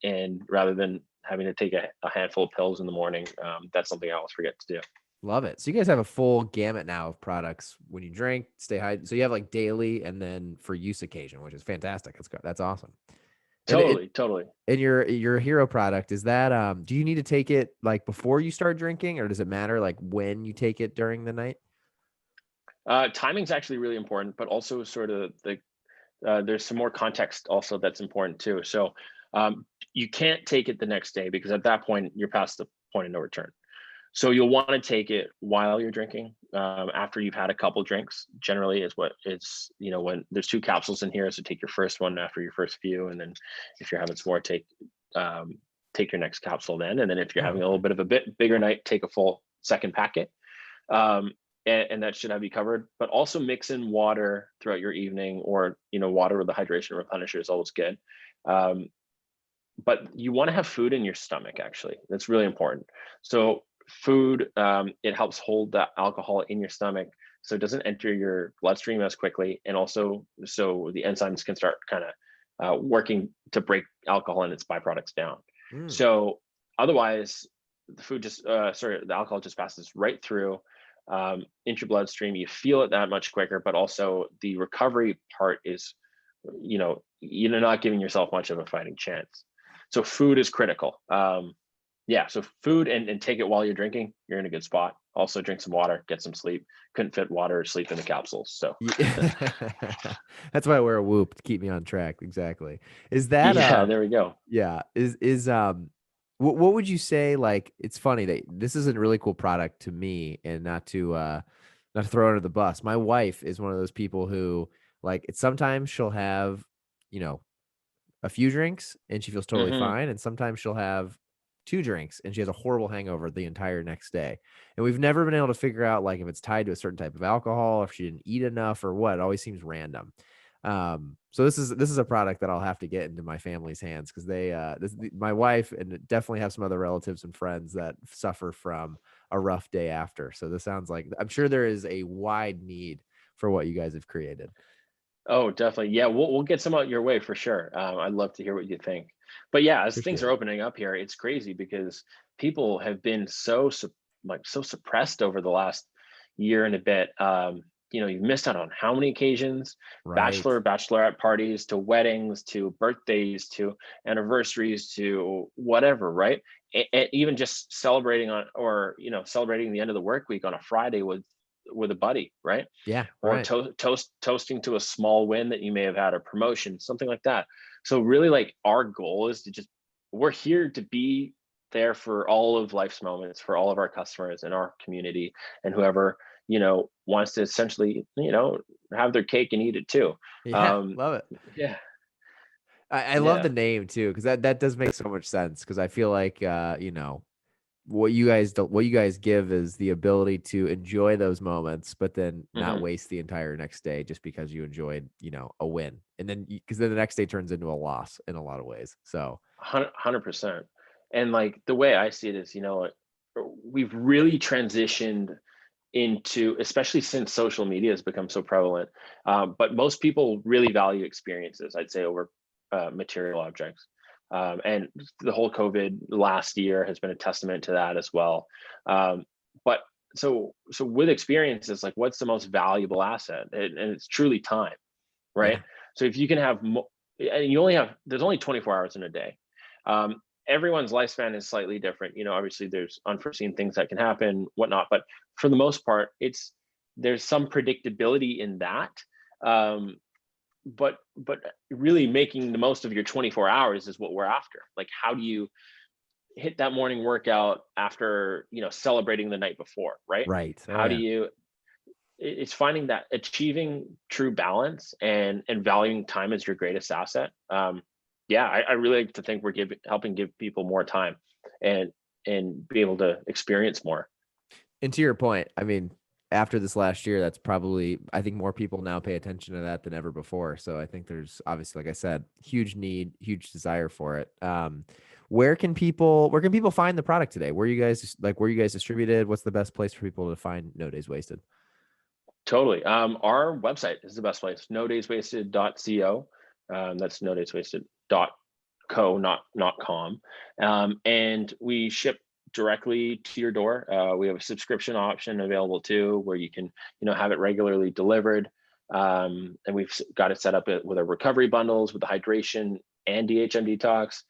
And rather than having to take a handful of pills in the morning, that's something I always forget to do. Love it. So you guys have a full gamut now of products when you drink, stay hydrated. So you have like daily and then for use occasion, which is fantastic. That's awesome. And Totally, totally. and your hero product, is that do you need to take it like before you start drinking, or does it matter like when you take it during the night? Timing's actually really important, but also sort of there's some more context also that's important too. So you can't take it the next day because at that point you're past the point of no return. So you'll want to take it while you're drinking, after you've had a couple drinks. Generally, is what it's when there's 2 capsules in here. So take your first one after your first few, and then if you're having some more, take your next capsule then. And then if you're Oh, having a okay. little bit of a bit bigger night, take a full second packet. Um, and that should have you covered. But also mix in water throughout your evening, or water with the hydration replenisher is always good. Um, but you want to have food in your stomach, actually. That's really important. So food, it helps hold the alcohol in your stomach so it doesn't enter your bloodstream as quickly, and also so the enzymes can start kind of working to break alcohol and its byproducts down. Mm. So otherwise the alcohol just passes right through, into your bloodstream. You feel it that much quicker, but also the recovery part is, you're not giving yourself much of a fighting chance. So food is critical. Yeah, so food, and take it while you're drinking, you're in a good spot. Also drink some water, get some sleep. Couldn't fit water or sleep in the capsules. So Yeah. That's why I wear a Whoop to keep me on track. Exactly. Is that yeah, there we go. yeah, is what would you say, like it's funny that this is a really cool product to me, and not to throw under the bus. My wife is one of those people who like sometimes she'll have, you know, a few drinks and she feels totally Hmm. fine. And sometimes she'll have 2 drinks and she has a horrible hangover the entire next day. And we've never been able to figure out like if it's tied to a certain type of alcohol, if she didn't eat enough or what. It always seems random. So this is a product that I'll have to get into my family's hands because my wife and definitely have some other relatives and friends that suffer from a rough day after. So this sounds like I'm sure there is a wide need for what you guys have created. Oh, definitely. Yeah, we'll get some out your way for sure. I'd love to hear what you think. But yeah, as things Appreciate are it. opening up here, it's crazy because people have been so suppressed over the last year and a bit. You've missed out on how many occasions, Right. bachelorette parties, to weddings, to birthdays, to anniversaries, to whatever, right? And even just celebrating celebrating the end of the work week on a Friday with a buddy, right? Yeah. Or Right. toasting to a small win that you may have had, a promotion, something like that. So really, like, our goal is to just we're here to be there for all of life's moments, for all of our customers and our community, and whoever wants to essentially have their cake and eat it too. Yeah. um Love it. yeah, I love yeah. the name too, because that does make so much sense. Because I feel like what you guys give is the ability to enjoy those moments, but then not Hmm. waste the entire next day just because you enjoyed a win, and then because then the next day turns into a loss in a lot of ways. So 100%. And like the way I see it is, we've really transitioned into, especially since social media has become so prevalent. But most people really value experiences, I'd say, over material objects. And the whole COVID last year has been a testament to that as well. But so with experiences, like, what's the most valuable asset? And it's truly time, right? yeah, So if you can have, and there's only 24 hours in a day. Um, Everyone's lifespan is slightly different. Obviously there's unforeseen things that can happen, whatnot, but for the most part, there's some predictability in that. Um, but really making the most of your 24 hours is what we're after. Like, how do you hit that morning workout after celebrating the night before, right? right. Oh How do yeah. you it's finding that, achieving true balance and valuing time as your greatest asset. Yeah, I really like to think we're helping give people more time, and be able to experience more. And to your point, I mean, after this last year, that's probably, I think more people now pay attention to that than ever before. So I think there's obviously, like I said, huge need, huge desire for it. Where can people find the product today? Where you guys distributed? What's the best place for people to find No Days Wasted? Totally. Our website is the best place, nodayswasted.co. That's nodayswasted.co, not com. And we ship directly to your door. We have a subscription option available too, where you can, have it regularly delivered. And we've got it set up with our recovery bundles, with the hydration and DHM detox,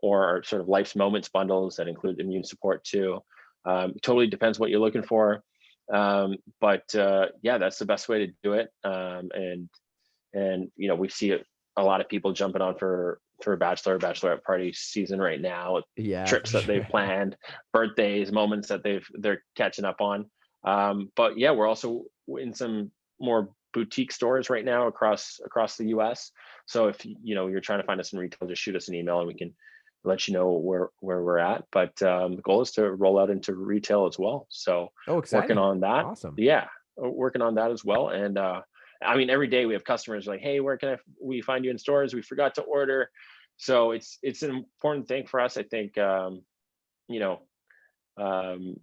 or our sort of life's moments bundles that include immune support too. Totally depends what you're looking for. But yeah, that's the best way to do it. And we see a lot of people jumping on for bachelorette party season right now, with Yeah, for trips that they've sure. planned, birthdays, moments that they're catching up on. But yeah, we're also in some more boutique stores right now across the US. So if you're trying to find us in retail, just shoot us an email and we can let you know where we're at. But the goal is to roll out into retail as well. So Oh, working exciting. on that. Awesome. Yeah, working on that as well. And I mean, every day we have customers like, hey, where can we find you in stores? We forgot to order. So it's an important thing for us, I think, you know, um,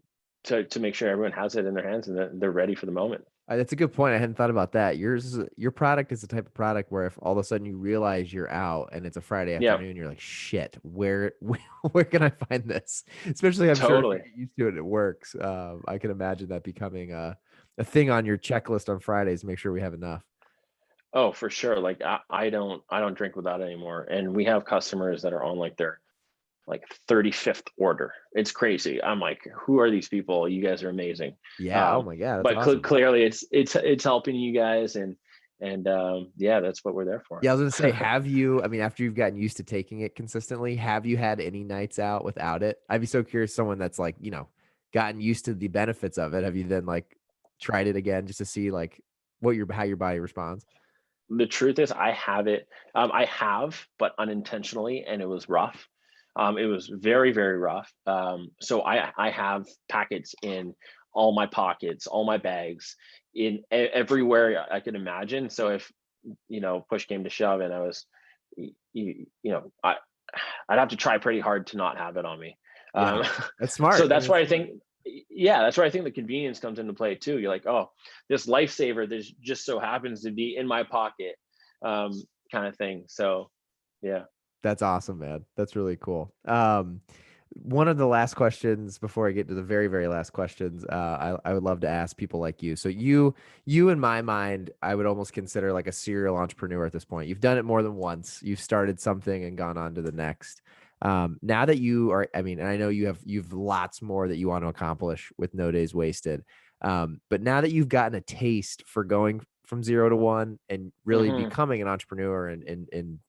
to make sure everyone has it in their hands and that they're ready for the moment. That's a good point. I hadn't thought about that. Your product is the type of product where if all of a sudden you realize you're out and it's a Friday Yeah, afternoon, you're like, shit, where can I find this? Especially, I'm sure if you totally. get used to it, it works. I can imagine that becoming a thing on your checklist on Fridays to make sure we have enough. Oh, for sure. Like I don't drink without anymore. And we have customers that are on like their like 35th order. It's crazy. I'm like, who are these people? You guys are amazing. Yeah. Oh Um, my God. That's but awesome. clearly it's helping you guys, and yeah, that's what we're there for. Yeah. I was going to say, I mean, after you've gotten used to taking it consistently, have you had any nights out without it? I'd be so curious, someone that's like, gotten used to the benefits of it. Have you then like tried it again just to see like how your body responds? The truth is, I have it. I have, but unintentionally, and it was rough. It was very, very rough. So I have packets in all my pockets, all my bags, in everywhere I could imagine. So if push came to shove, and I was, I'd have to try pretty hard to not have it on me. Yeah. Um, That's so smart. I mean, that's that's why I smart. think, yeah, that's where I think the convenience comes into play too. You're like, oh, this lifesaver, this just so happens to be in my pocket, um, kind of thing. So, yeah. That's awesome, man. That's really cool. One of the last questions before I get to the very, very last questions, I would love to ask people like you. So you in my mind, I would almost consider like a serial entrepreneur at this point. You've done it more than once. You've started something and gone on to the next. Now that you are, I mean, and I know you've lots more that you want to accomplish with No Days Wasted. But now that you've gotten a taste for going from 0 to 1 and really Hmm. becoming an entrepreneur and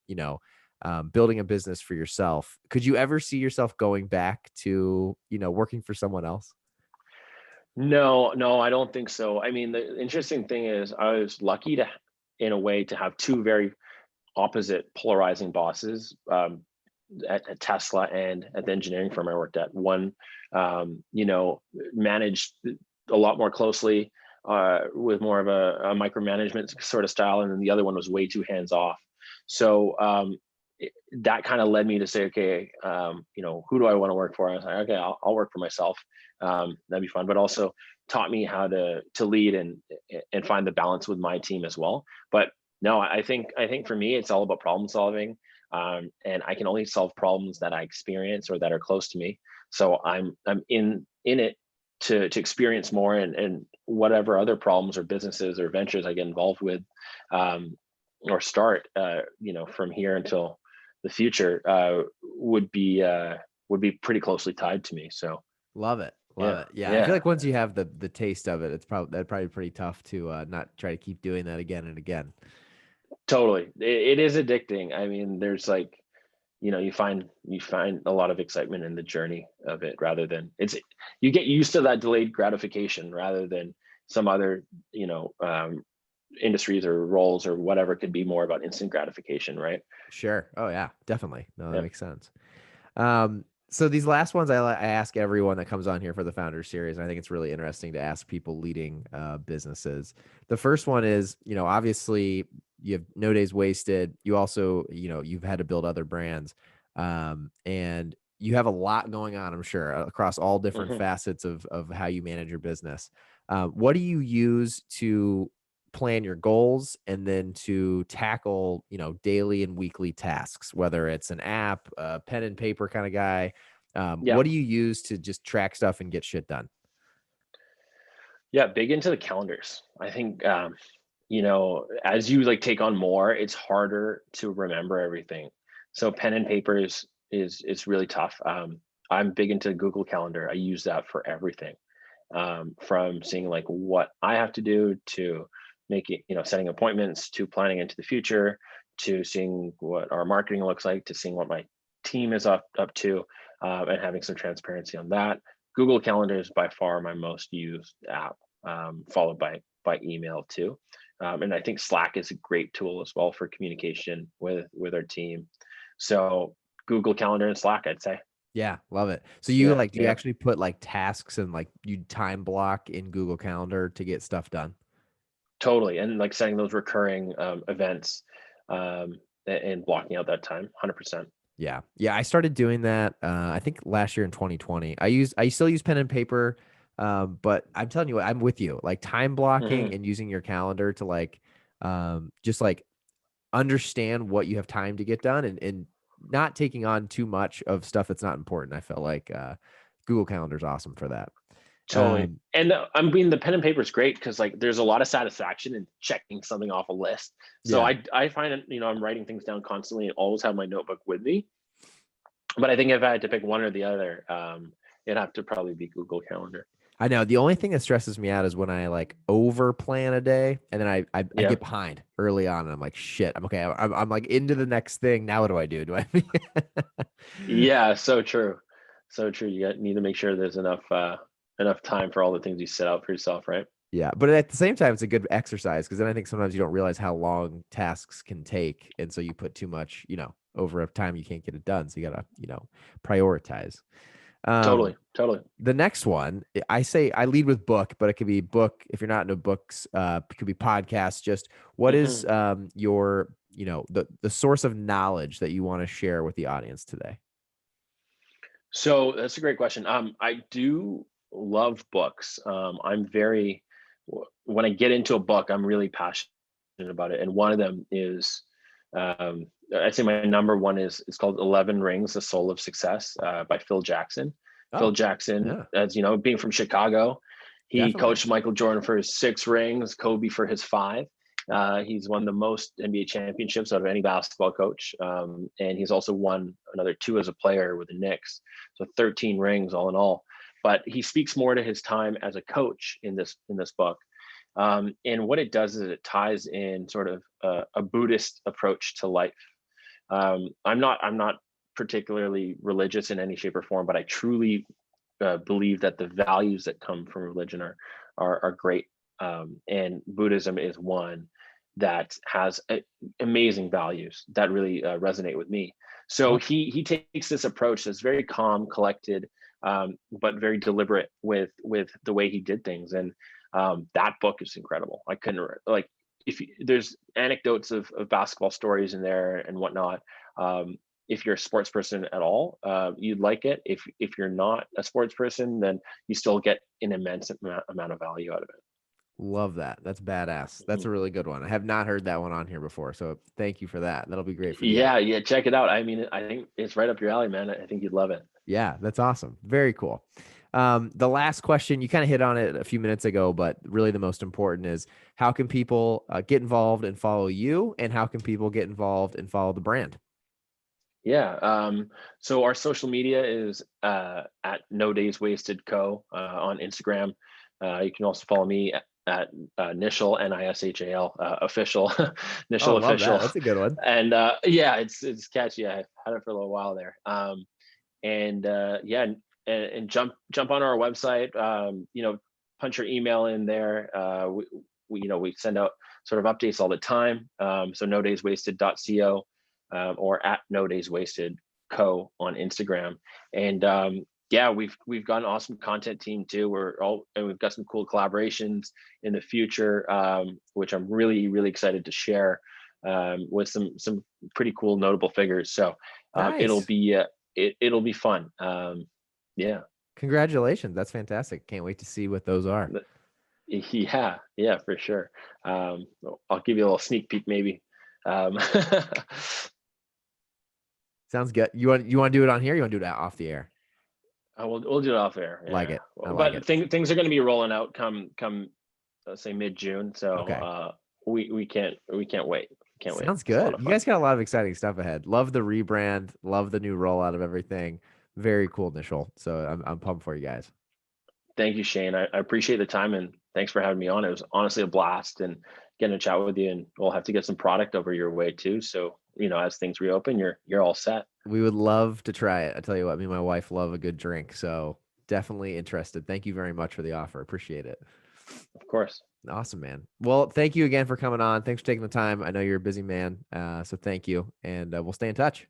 building a business for yourself, could you ever see yourself going back to, working for someone else? No, no, I don't think so. I mean, the interesting thing is, I was lucky in a way, to have two very opposite polarizing bosses, at Tesla and at the engineering firm I worked at. One, managed a lot more closely, with more of a micromanagement sort of style, and then the other one was way too hands off. So that kind of led me to say, okay, who do I want to work for? I was like, okay, I'll work for myself. That'd be fun, but also taught me how to lead and find the balance with my team as well. But no, I think for me, it's all about problem solving, and I can only solve problems that I experience or that are close to me. So I'm in it to experience more, and whatever other problems or businesses or ventures I get involved with, um, or start, from here until the future, would be pretty closely tied to me. So Love it. Love yeah, it. Yeah. I feel yeah. like once you have the taste of it, that'd probably be pretty tough to not try to keep doing that again and again. Totally. It is addicting. I mean, there's like, you find a lot of excitement in the journey of it, rather than you get used to that delayed gratification, rather than some other, industries or roles or whatever could be more about instant gratification, right? Sure. Oh yeah, definitely. No, that Yeah. makes sense. So these last ones I ask everyone that comes on here for the Founder Series, and I think it's really interesting to ask people leading businesses. The first one is, obviously you have No Days Wasted. You also, you've had to build other brands, and you have a lot going on, I'm sure, across all different Hmm. facets of how you manage your business. What do you use to plan your goals and then to tackle, daily and weekly tasks, whether it's an app, a pen and paper kind of guy? Yeah. What do you use to just track stuff and get shit done? Yeah, big into the calendars. I think as you like take on more, it's harder to remember everything. So pen and paper is really tough. I'm big into Google Calendar. I use that for everything. From seeing like what I have to do to making, setting appointments, to planning into the future, to seeing what our marketing looks like, to seeing what my team is up to, and having some transparency on that. Google Calendar is by far my most used app, followed by email too. And I think Slack is a great tool as well for communication with our team. So Google Calendar and Slack, I'd say. Yeah, love it. So Yeah, do you yeah. actually put like tasks and like you time block in Google Calendar to get stuff done? Totally, and like setting those recurring events, and blocking out that time, 100%. Yeah. Yeah, I started doing that, I think last year in 2020. I still use pen and paper, but I'm telling you what, I'm with you. Like time blocking Hmm. and using your calendar to like, just like understand what you have time to get done and not taking on too much of stuff that's not important. I felt like, Google Calendar is awesome for that. Totally, Um, and I mean the pen and paper is great because like there's a lot of satisfaction in checking something off a list. So yeah. I find it, I'm writing things down constantly and always have my notebook with me. But I think if I had to pick one or the other, it'd have to probably be Google Calendar. I know the only thing that stresses me out is when I like over plan a day and then I Yeah. get behind early on and I'm like, shit, I'm okay. I'm like into the next thing. Now what do I do? Do I Yeah, so true. So true. Need to make sure there's enough time for all the things you set out for yourself, right? Yeah, but at the same time, it's a good exercise because then I think sometimes you don't realize how long tasks can take. And so you put too much, over a time you can't get it done. So you gotta, prioritize. Um, Totally, totally. the next one, I say I lead with book, but it could be book if you're not into books, it could be podcasts. Just what is Hmm. your, the source of knowledge that you want to share with the audience today? So that's a great question. I do love books. When I get into a book, I'm really passionate about it. And one of them is, I'd say my number one is it's called 11 Rings, The Soul of Success, by Phil Jackson. Phil Oh, Jackson, yeah, as you know, being from Chicago, he definitely. coached Michael Jordan for his 6 rings, Kobe for his 5. He's won the most NBA championships out of any basketball coach. And he's also won another 2 as a player with the Knicks. So 13 rings all in all. But he speaks more to his time as a coach in this book. And what it does is it ties in sort of a Buddhist approach to life. I'm not particularly religious in any shape or form, but I truly believe that the values that come from religion are great. And Buddhism is one that has amazing values that really resonate with me. So Love he takes this approach that's very calm, collected, but very deliberate with the way he did things. And that book is incredible. I couldn't like if you, there's anecdotes of basketball stories in there and whatnot. If you're a sports person at all, you'd like it. If you're not a sports person, then you still get an immense amount of value out of it. Love that. That's badass. That's Mhm. a really good one. I have not heard that one on here before, so thank you for that. That'll be great for the Yeah, audience. yeah, check it out. I mean, I think it's right up your alley, man. I think you'd love it. Yeah, that's awesome. Very cool. The last question, you kind of hit on it a few minutes ago, but really the most important is how can people get involved and follow you, and how can people get involved and follow the brand? Yeah. So our social media is at No Days Wasted Co. On Instagram. You can also follow me at Nishal Nishal official Oh, Nishal love that. official, That's a good one. and yeah, it's catchy. I had it for a little while there. And yeah, and jump on our website. Punch your email in there. We send out sort of updates all the time. So no days wasted.co, or at no days wasted co on Instagram. And yeah, we've got an awesome content team too. And we've got some cool collaborations in the future, which I'm really excited to share, with some pretty cool notable figures. So it'll Nice. be it'll be fun. Yeah. Congratulations. That's fantastic. Can't wait to see what those are. Yeah, for sure. I'll give you a little sneak peek maybe. Um, Sounds good. You want to do it on here? You want to do it off the air? we'll do it off air. Like Yeah, it. I like but it. things are going to be rolling out come let's say mid June. So Okay. we can't wait. Can't wait. Sounds It's a lot good. of You fun. guys got a lot of exciting stuff ahead. Love the rebrand. Love the new rollout of everything. Very cool, Nishal. So I'm pumped for you guys. Thank you, Shane. I appreciate the time and thanks for having me on. It was honestly a blast and getting to chat with you. And we'll have to get some product over your way too. So as things reopen, you're all set. We would love to try it. I tell you what, me and my wife love a good drink. So definitely interested. Thank you very much for the offer. Appreciate it. Of course. Awesome, man. Well, thank you again for coming on. Thanks for taking the time. I know you're a busy man. So thank you. And we'll stay in touch.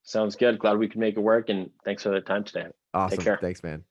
Sounds good. Glad we could make it work. And thanks for the time today. Take Awesome. care. Thanks, man.